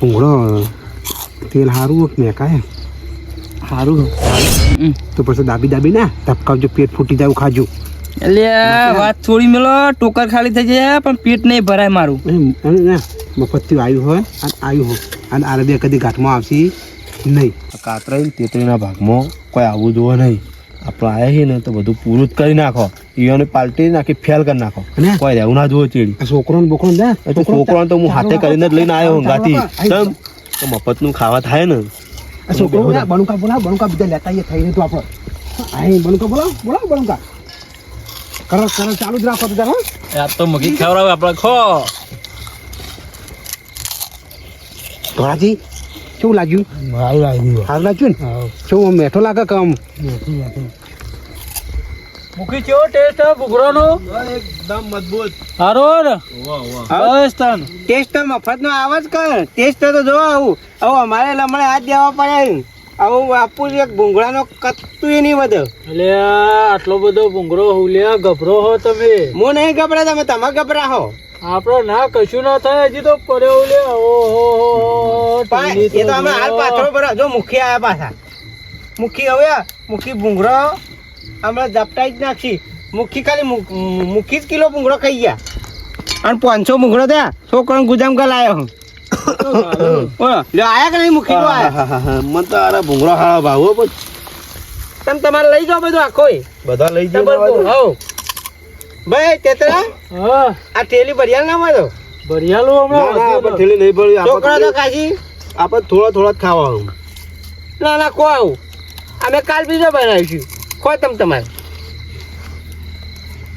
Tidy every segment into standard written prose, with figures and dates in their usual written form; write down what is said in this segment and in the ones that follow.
ભૂંગળો તેલ સારું મેં કાંઈ સારું તો પછી દાબી ના ધબકાવજો, પેટ ફૂટી જાય ખાજો. એટલે વાત થોડી મેલો, ટોકર ખાલી થઈ જાય પણ પેટ નહીં ભરાય મારું. મફતથી આવ્યું હોય અને આ બે કદી ઘાટમાં આવશે નહીં. કાતરાઈ તેતરીના ભાગમાં કોઈ આવવું જોવે નહીં. આપણે આવ્યા છીએ ને તો બધું પૂરું જ કરી નાખો, ઈઓને પાલટી નાખી ફેલ કરી નાખો, કોઈ રહેવું ના જોવે ચેડી. છોકરોને છોકરાને તો હું હાથે કરીને જ લઈને આવ્યો ગાતી. તો મફતનું ખાવા થાય ને. છોકરો બણુકા બણુકા બધા લેતા થઈને તો આપણે બણુકા બણુકા કરો ચાલુ જ રાખો બધા. આ તો મગી ખવડાવે આપણે ખો. ધોળાજી કેવું લાગ્યું? સારું લાગ્યું ને? શું મેઠો લાગે કમ? મુખી કેવો ટેસ્ટ ભૂગળાનો? એકદમ મજબૂત. સારો ને? બસ તન ટેસ્ટ મફતનો આવે જ કર. ટેસ્ટ તો જો આવું અમારે લમણે હાથ દેવા પડે. આવું આપું એક ભૂંગળાનો કત્તું નહીં વધે. એટલે આટલો બધો ભૂંગળો હુલ્યા ગભરો હો તમે? હું નહીં ગભરા, તમે ગભરા હો. આપડે ના કશું ના થાય, હજી તો પડ્યો લે. એ તો અમે હાલ પાછળ પર જો મુખી આવ્યા પાછા. મુખી હવે મુખી ભૂંગળો હમણાં ઝપટાઈ જ નાખી. મુખી ખાલી મુખી જ કિલો ભૂંગળો ખાઈ ગયા અને 500 ભૂંગળો થયા. છોકરાને ગુજામ કા લાયો હું આયા કે નહીં? મુખી નો આયા. મને તો અરે ભૂંગળો હારા ભાવો તમે તમારે લઈ જાઓ બધું આખો બધા લઈ જાઓ. ભાઈ તેતરા આ ઠેલી ભરિયાલ ના મળો. ભરિયાલું હમણાં ઠેલી નહીં ભરી. છોકરા તો કાશી આપણે થોડા જ ખાવાનું. ના કો આવું અમે કાલ બીજો બનાવીશું. ખો તમારે.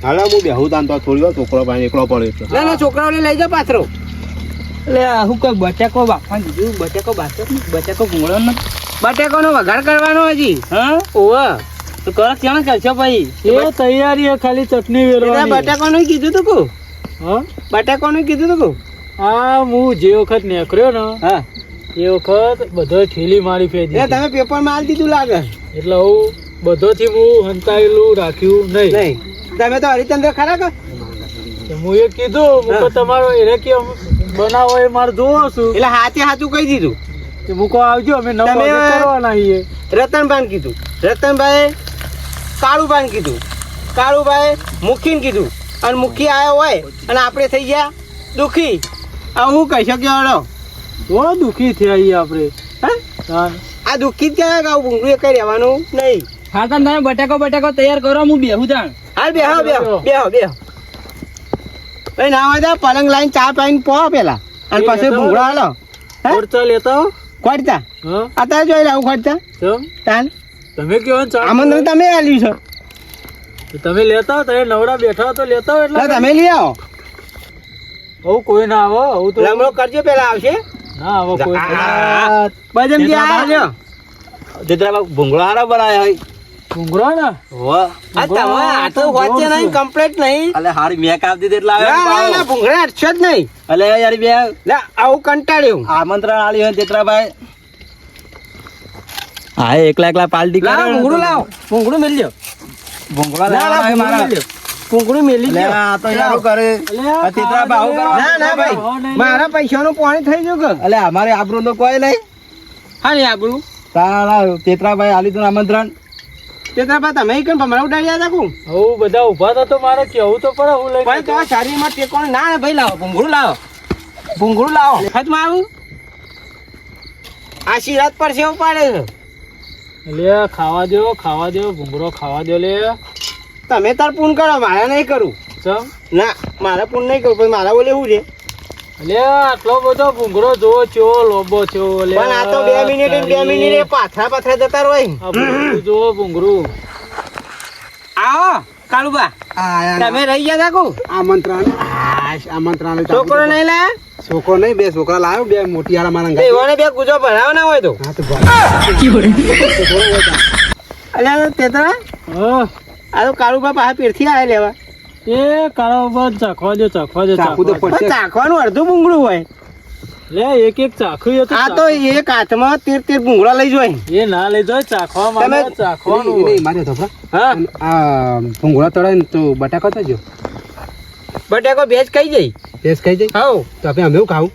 હાલો હું બેહું તાન તો થોડી વાર છોકરો પાસે એકલો પડે એટલે. ના છોકરાઓને લઈ જાઓ પાથરો. એટલે હું કોઈ બટાકો બાફા દીધું. બટાકો બાફે બટાકો ભૂંગળો ને બટેકો નો વઘાર કરવાનો હજી. હા ઓવા તો કરો ક્યાં કરશો ભાઈ? એ તૈયારી ખાલી ચટણી વેરવાની. બટેકો નું કીધું તું કુ? હા બટેકો નું કીધું તું કુ? હા હું જે વખત નીકળ્યો ને હા એ વખત બધો ઠેલી મારી ફેરી. તમે પેપર માં આલી દીધું લાગે. એટલે હું બધોથી હું હંતાયેલું રાખ્યું નહીં. તમે તો હરિચંદ્ર ખરા કે? હું એ કીધું હું તમારો એને કે બનાવો એ મારે જોવો છું. એટલે સાચું કહી દીધું. મૂકો આવજો, અમે 9 વાગે કરવાના છીએ. રતનભાઈ કીધું, રતનભાઈ કાળુભાઈ કીધું, કાળુભાઈ મુખીને કીધું અને મુખી આવ્યો હોય અને આપણે થઈ ગયા દુખી. હવે હું કહી શક્યો હળો બહુ દુઃખી થયા આપણે. આ દુઃખી જ કહેવાય કે આવું ભૂંગળું કઈ રહેવાનું નહીં. હા તમે બટાકો તૈયાર કરો, હું બેહું જાણ. હાલ બેહો ભાઈ ના હોય પલંગ લાઈન ચા પાઈને પો પેલા અને પછી ભૂંગળો હાલો. ખર્ચા લેતા ખોટતા અત્યારે જોઈ લાવું ખોટતા તાન તમે કેવો આમંત્રણ તમે આલ્યું છે. તમે લેતા તમે નવડા બેઠા તો લેતા એટલે તમે લઈ આવો. હું કોઈ ના આવો હું તો લમણો કરજો પેલા આવશે. ના આવો કોઈ બજમજી આવ્યો જેતરા ભૂંગળો હારા બનાયા હોય. ભૂંગળો ને આ તો વાંચે નહીં, કમ્પ્લીટ નહીં. અલે હારી મેક આપી દીધી એટલે ના ભૂંગળા અડશો જ નહીં. અલે યાર બે આવું કંટાળ્યું. આમંત્રણ આલી હોય તેતરાભાઈ. હા એકલા પાલટી કરે. ભૂંગળું લાવો, ભૂંગળું મેલી દો. ભૂંગળા ભૂંગળું મેલી દો. આ તો યાર કરે તેતરાભાઈ આવું કરો. ના ભાઈ મારા પૈસાનું પાણી થઈ ગયું કે? અલે અમારે આબરૂ નો કોઈ નહીં. હા ને આબરું તારા તેતરાભાઈ આલી તું આમંત્રણ. તેતરાભાઈ તમે કેમ ભમરા ઉડાડ્યા હતા કુ? હું બધા ઉભા હતા તો મારે કેવું તો પડે. હું ભાઈ તો શરીરમાં ટેકોણ ના ભાઈ લાવો, ભૂંગળું લાવો. ખતમાં આવું આશીર્વાદ પર સેવ પાડે છે. લે ખાવા દો ભૂંગળો ખાવા દો. લે તમે તાર પૂન કરો, મારે નહીં કરું. ચમ ના મારે પૂન નહીં કરું, પણ મારા બોલે શું છે? લે આટલો બધો ભૂંગળો જોવો ચેવો લોબો ચેવો. લે પણ આ તો 2 મિનિટ પાથરા જતા રહે. જોવો ભૂંગળું. આવો કાળુબા, તમે રહી ગયા તા કુ? આમંત્રણ છોકરો નહીં લાયા? છોકરો નહીં, 2 છોકરા લાવ્યો, 2 મોટી હારા મારા. એવાને 2 ગુજો ભરાવો ના હોય તો. અલ્યા તેતરા આ તો કાળુબા પાસે પેરથી આયા લેવા. એ કાળો પર ચાખવા દો. ચાખવાનું અડધું ભૂંગળું હોય. લે એક ચાખું હતું. આ તો એક હાથમાં 13 ભૂંગળા લઈ જોય. એ ના લઈ જાય ચાખવા માટે. ચાખવાનું મારે તો હા આ ભૂંગળા તળાય ને તો બટાકા થજો. બટાકો ભેજ ખાઈ જાય. ભેજ ખાઈ જાય. હાઉ તો આપણે અમે ખાવું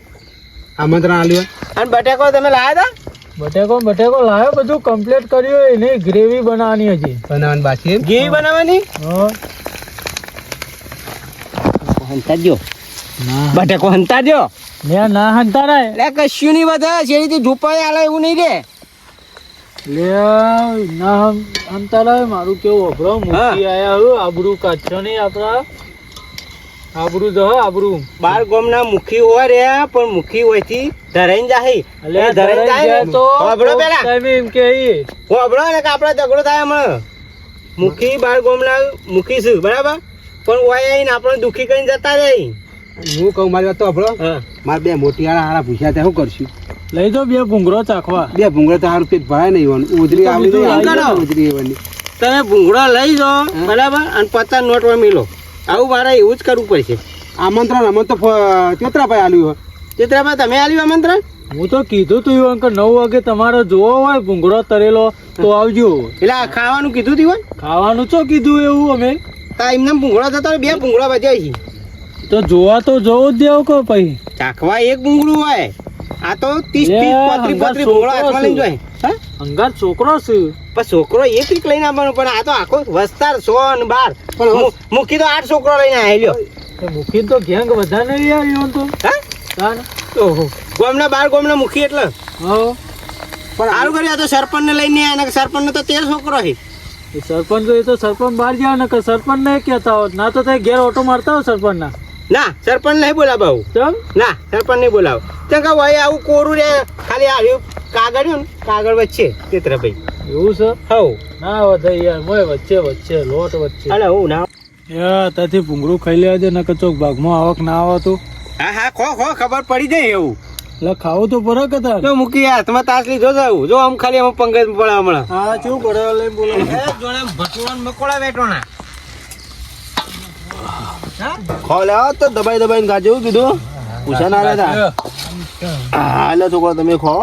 આમંત્રણ આલ્યું હોય. અને બટેકો તમે લાયા હતા બટેકો લાવ્યો, બધું કમ્પ્લીટ કર્યું. એની ગ્રેવી બનાવવાની હજી. બનાવવાની બાકી એમ? ઘી બનાવવાની હા. હંતા દો ના બટેકો હંતા દો લે, ના હંતા ના એટલે કશું નહીં વધે શેરીથી ઝૂંપાઈ આલે એવું નહીં રે લે, ના હંતા લાવે. મારું કેવું અભરો મૂકી આયા હું. આબરૂ કાઢશો નહીં આપડા. આબરૂ જો આબરૂ. બાર ગામના મુખી હોય રે પણ મુખી હોયથી ધરાઈને જાય એટલે ધરાઈને જાય ને તો હોભળો પેલા ટાઈમે એમ કે ઈ. હોભળો ને કે આપણે ઝઘડો થાય હમણાં મુખી બાર ગામના મુખી છું બરાબર પણ હોય આવીને આપણે દુખી કરીને જતા રહે હું કહું મારી વાત તો આપણો હા મારે બે મોટી હારા પૂછ્યા ત્યાં શું કરશું? લઈ દો બે ભૂંગળો ચાખવા. બે ભૂંગળા તો સારું પેટ ભરાય નહીં હોવાનું. ઉધરી આવી બીજું નહીં, એમ કરો. ઉધરી આવવાની. તમે ભૂંગળો લઈ જાઓ બરાબર અને 50 નોટમાં મિલો આવું મારે એવું જ કરવું પડશે આમંત્રણ અમે તો ચોતરા ભાઈ આલ્યું હોય. ચિત્રામાં તમે આલ્યું આમંત્રણ હું તો કીધું તું એવું અંકલ 9 વાગે તમારે જોવો હોય ભૂંગળો તરેલો તો આવજો. એટલે આ ખાવાનું કીધું તું ખાવાનું તો કીધું એવું અમે તા એમને ભૂંગળો થતો બે ભૂંગળો બજાય છે તો જોવા તો જવું જ દેવું કે પછી. ચાખવા એક ભૂંગળું હોય આ તો 30 35 ભૂંગળો હાથમાં લઈને જાય હા અંગાત છોકરો છે. પણ છોકરો એક લઈને આવવાનો પણ આ તો આખો વસ્તાર 100 અને 12 પણ મૂકી તો 8 છોકરો લઈને આવ્યો તો મૂકી તો ગેંગ વધારે નહીં આવ્યો તો. હા તાન. ઓહો ગોમના 12 ગોમના મૂકી એટલે હા. પણ સારું કર્યું આ તો સરપંચ ને લઈને આવ્યા ને સરપંચ તો 13 છોકરો છે એ સરપંચ એ તો સરપંચ બહાર જાય ને કે સરપંચ ને કહેતા હોત ના તો તે ઘેર ઓટો મારતા હોય સરપંચ ના. ના સરપંચ નહીં બોલાવ બાબુ ચમ ના સરપંચ નહીં બોલાવ તો કે ભાઈ આવું કોરું રે ખાલી આવ્યું કાગળ ને કાગળ વચ્ચે ચિત્રભાઈ એવું છે. હવ ના વધે યાર મોય વચ્ચે લોટ વચ્ચે. અરે હું ના યાર ત્યાંથી ભૂંગળું ખાઈ લેવા દે ને કે ચોક ભાગમાં આવક ના આવતું. હા હા ખો ખબર પડી જાય એવું એટલે ખાવું તો પડે કે તાર. જો મૂકી હાથમાં તાસ લીધો જાવ જો આમ ખાલી આમ પંગજ પડે હમણાં હા કેવું પડે લઈને બોલો. જોડે ભટુરા મકોડા વેટોના ખો લે તો દબાઈ દબાઈને ગાજે એવું કીધું. પૂછા ના રહ્યા હા એટલે છોકરા તમે ખો.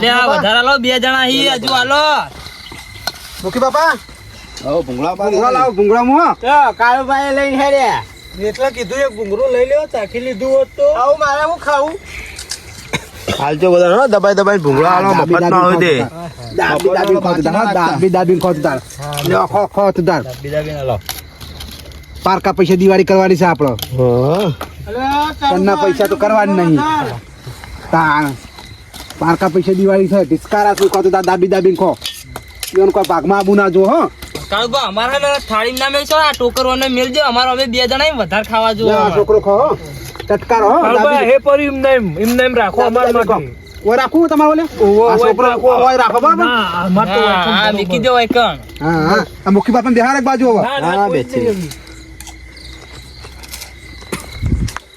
વધારા લો 2 જણા હી હજુ હાલો. મુખી બાપા ભૂંગળા લાવો ભૂંગળા મું કાળુભાઈ લઈને હેર્યા એટલે કીધું એક ભૂંગળું લઈ લ્યો ચાખી લીધું હોત તો. આવું મારે હું ખાવું હાલજો બધા હો દબાઈ દબાઈને ભૂંગળા હાલો મફતમાં હોય તે દાબી ખોત તાર લે ખો તો તાર પારકા પૈસા દિવાળી કરવાની છે આપણો તન્ના પૈસા તો કરવાની નહીં તાણ પારકા પૈસા દિવાળી છે ડિસ્કારા શું ખો તો દાબી દાબી ખો એનો કોઈ ભાગમાં આબુ ના જો હો કાળુબા અમારા ને થાળી ના મેલશો આ ટોકરવાને મેલજો અમારો અમે 2 જણા વધારે ખાવા જો. છોકરો ખો હો ચટકારો હો હે પર એમ નેમ રાખો અમાર માટે. ઓય રાખું તમારે ઓલે આ છોકરો ઓય રાખો બરાબર અમાર તો હા મૂકી દો એકણ. હા હા આ મુખી બાપા બિહાર એક બાજુ હવે હા બેસી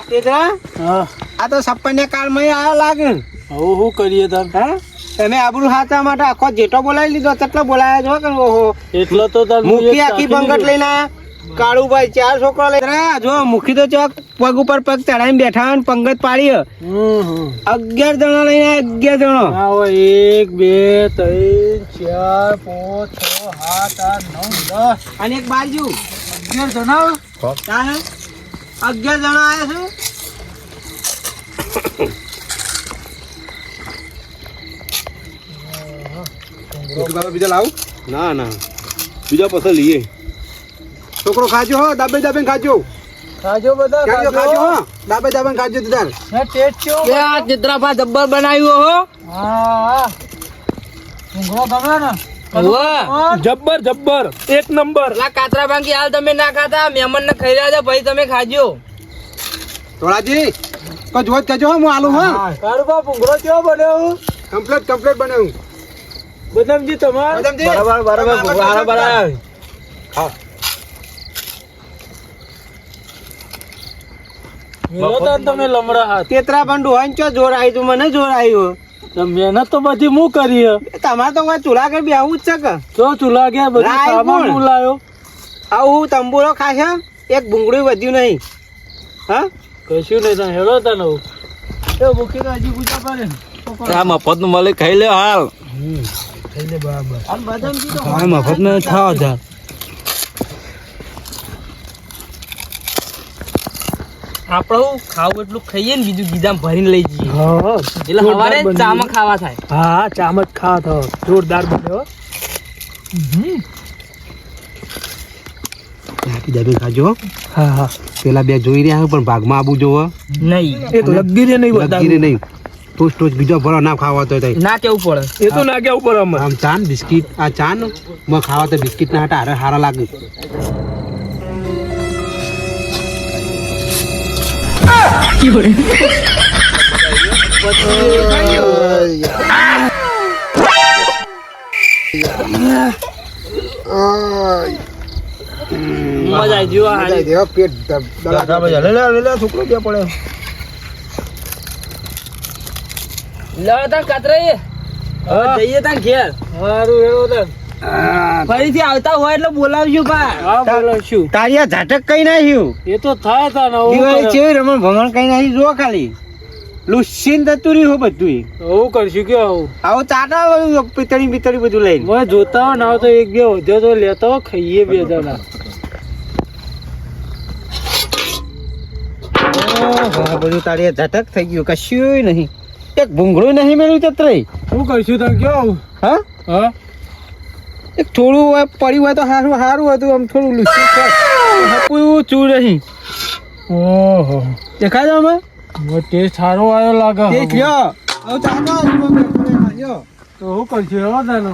તેજા હા આ તો સપ્પને કાળમાં આ લાગે ને હવે શું કરીએ તાર. હા તમે આબરૂ હાચા માટે આખો જેટો બોલાવી લીધો કેટલો બોલાયા છો કે ઓહો એટલો તો તાર મુખી આખી બંગટ લઈને આયા. કાળુભાઈ 4 છોકરા લઈને જો મુખી તો ચોક પગ ઉપર પગ ચડાઈને બેઠા અને પંગત પાડી 11 જણા લઈને 11 જણા ના હોય 1 2 3 4 5 6 7 8 9 10 અને એક બાજુ 11 જણા. 11 જણા આયા છે બીજા લાવું ના ના બીજા પછી લઈએ છોકરો ખાજો હો દાબે દાબે ખાજો ખાજો બધા ખાજો ખાજો હો દાબે દાબે ખાજો તુદાર ના ટેસ્ટ કેવો? કે આ ચિત્રાભા જબ્બર બનાવ્યું હો. હા ભૂંગળો ગમે ને વાહ. જબ્બર એક નંબર. લા કાતરા ભાંગી હાલ તમે ના ખાતા મહેમાન ને ખાઈ રહ્યા છો ભાઈ તમે ખાજો. થોડાજી કોઈ જોત કહેજો હો હું આલું હો કાળુબા ભૂંગળો કેવો બન્યો? કમ્પ્લીટ બનાવું બદામજી તમાર બદામજી બરાબર બરાબર મેલો તાન તમે લમડા હાથ. તેતરા પણ ડોહાન ચો જોર આવી તું મને જોર આવ્યું તો મહેનત તો બધી હું કરી હે. તમારે તો કોઈ ચૂલા કઈ બેહવું જ છે કે જો ચૂલા ગયા બધું લાય સામાન કોણ? હું લાયો. આવું તંબુરો ખાશે એક ભૂંગળું વધ્યું નહીં હા કશું નહીં તાન હેડો તાન હવે. એ ભૂખી તો હજી પૂછા પડે ને. આ મફત નું મળે ખાઈ લે હાલ. થઈ લે બરાબર. અને બદામજી તો મફત ને ખાવા જા. આપણે હું ખાવું એટલું ખાઈએ ને બીજું ગીજામાં ભરીને લઈ જઈએ હા એટલે સવારે ચામાં ખાવા થાય. હા ચામ જ ખા તો જોરદાર બન્યો. બીજા બે ખાજો. હા હા પેલા બે જોઈ રહ્યા છે પણ ભાગમાં આવું જોવો. નહીં એ તો લગી રે નહીં લગીરે નહીં. ટોચ બીજો ભરો ના ખાવા તો તઈ. ના કેવું પડે. એ તો નાગ્યા ઉપર અમે આમ ચાન બિસ્કિટ આ ચાન માં ખાવા તો બિસ્કિટ ના હાટા હારા લાગે. મજા આવી ગયો આ હારી. છોકરો ક્યાં પડે લે તાર કાતરાઈ. હવે જઈએ તાર ઘેર. સારું એવો તો ફરીથી આવતા હોય એટલે બોલાવજો બા. હા બોલાવશું. તારી આ ઝાટક કઈ નાખ્યું એ તો થાય તા ને દિવાળી છે રમણ ભમણ કઈ નાખી જો ખાલી લુસીન થતું રહ્યું હો બધું હું કરશું કે આવું આવું ચાટા પિતળી પિતળી બધું લઈને મને જોતા હોય ના તો એક બે વધ્યો તો લેતા હોય ખાઈએ બે જણા. હા બધું તારી આ ઝાટક થઈ ગયું કશું નહીં એક ભૂંગળું નહીં મેળવ્યું ચતરાઈ શું કરશું તમે કેવું? હા હા એક થોડું હોય પડ્યું હોય તો સારું સારું હતું આમ થોડું લુસી હપું ચૂ નહીં ઓહો દેખાય અમે ટેસ્ટ સારો આવ્યો લાગે. તે લ્યો આવું ચાલો લ્યો તો શું કરશું એવો તાનો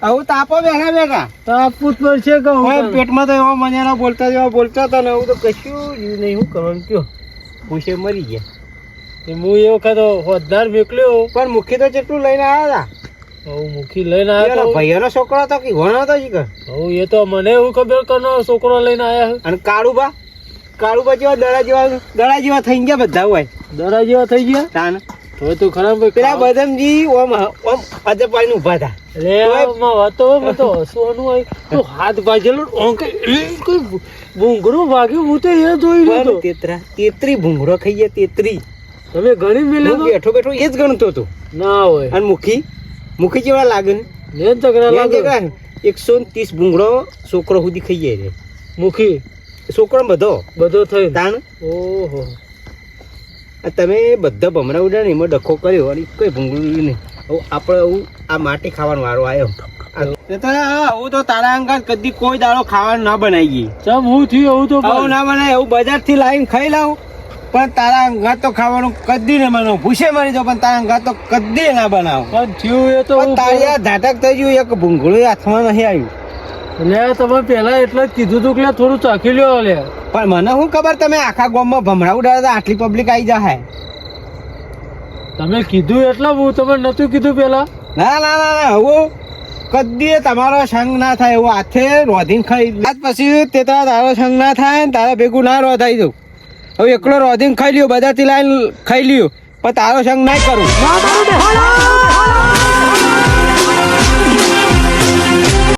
આવું તાપો બેઠા બેઠા તાપવું જ પડશે કે હું ઓય કરું? પેટમાં તો એવા મજાના બોલતા જેવા બોલતા હતા ને એવું તો કશું જ નહીં શું કરવાનું કયો ભૂસે મરી ગયા તે હું એ વખત હોદ્દાર મેકલ્યો પણ મુખી તો જેટલું લઈને આવ્યા હું મૂકી લઈને હતા આવ્યો ભાઈઓનો છોકરો હતો કે ઘણો હતો શીખર હું એ તો મને એવું ખબર કરનો છોકરો લઈને આયા અને કાળુબા જેવા દડા જેવા થઈ ગયા બધા હોય દરા જેવા થઈ ગયા તાન તો તું ખરા ભાઈ પેલા બદમજી ઓમ ઓમ અજે પાણી ઉભા હતા વાતો મેં તો હસવાનું હોય તો હાથ ભાજેલો કોઈ ભૂંગળું વાગ્યું હું તો એ જોઈ રહ્યો હતો. તેત્રી ભૂંગળો ખાઈએ તેત્રી તમે ઘણી મેલ્યો હું બેઠો બેઠો એ જ ગણતો હતો ના હોય અને મુખી કેવા લાગે ને મેં તકરા લાગે 130 ભૂંગળો છોકરો સુધી ખાઈએ રે મુખી છોકરો બધો થઈ તાણ ઓહો આ તમે બધા ભમરા ઉડ્યા ને એમાં ડખો કર્યો અને કોઈ ભૂંગળું નહીં હવે આપણે આવું આ માટી ખાવાનો વારો આવ્યો આવું તો તારા અંગાત કદી કોઈ દાડો ખાવાનું ના બનાવીએ ચમ હું થયું એવું તો આવું ના બનાય એવું બજારથી લાવીને ખાઈ લાવું પણ તારા અંગાત તો ખાવાનું કદી ના બનાવું ભૂસે મરી જાવ પણ તારા અંગાત તો કદી ના બનાવું પણ થયું એ તો પણ તારી આ ઝાટક થઈ ગયું એક ભૂંગળું હાથમાં નહીં આવ્યું લે તમે પેલા એટલે જ કીધું તું કે થોડું ચાખી લ્યો લે પણ મને શું ખબર તમે આખા ગામમાં ભમરા ઉડાડતા આટલી પબ્લિક આવી જાય તમે કીધું એટલે હું તમે નતું કીધું પેલા ના ના ના ના હું કદી તમારો સંગ ના થાય એવું હાથે રોધીને ખાઈ આજ પછી તે તારો સંગ ના થાય ને તારા ભેગું ના રોધાઈ દઉં હવે એકલો રોધીને ખાઈ લ્યો બધાથી લાઈને ખાઈ લ્યો પણ તારો સંગ ના કરું